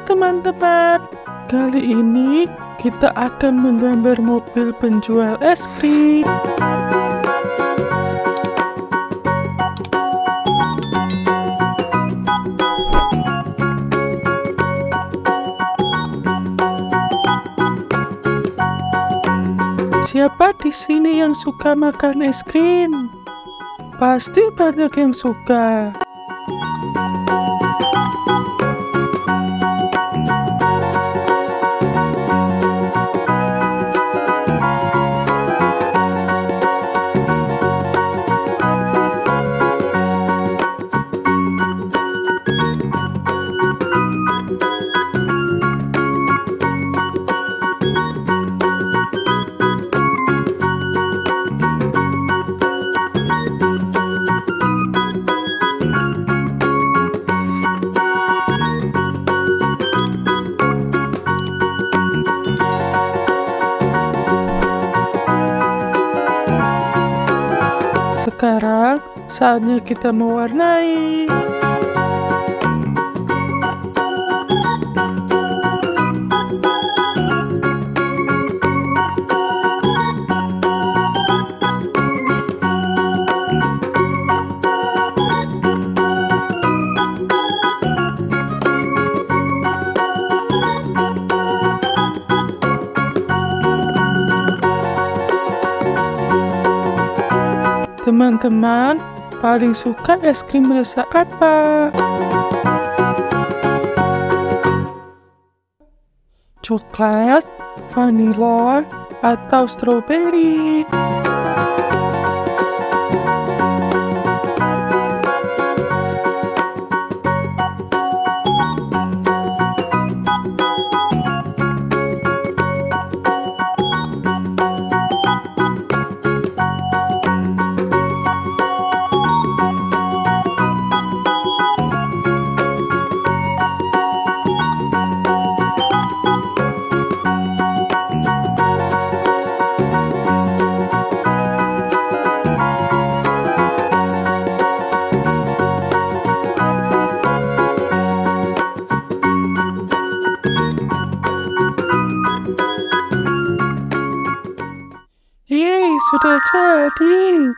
teman-teman, kali ini kita akan menggambar mobil penjual es krim. Siapa di sini yang suka makan es krim? Pasti banyak yang suka. Sekarang saatnya kita mewarnai. Teman-teman, paling suka es krim rasa apa? Coklat, vanila, atau stroberi? Yeay, sudah jadi.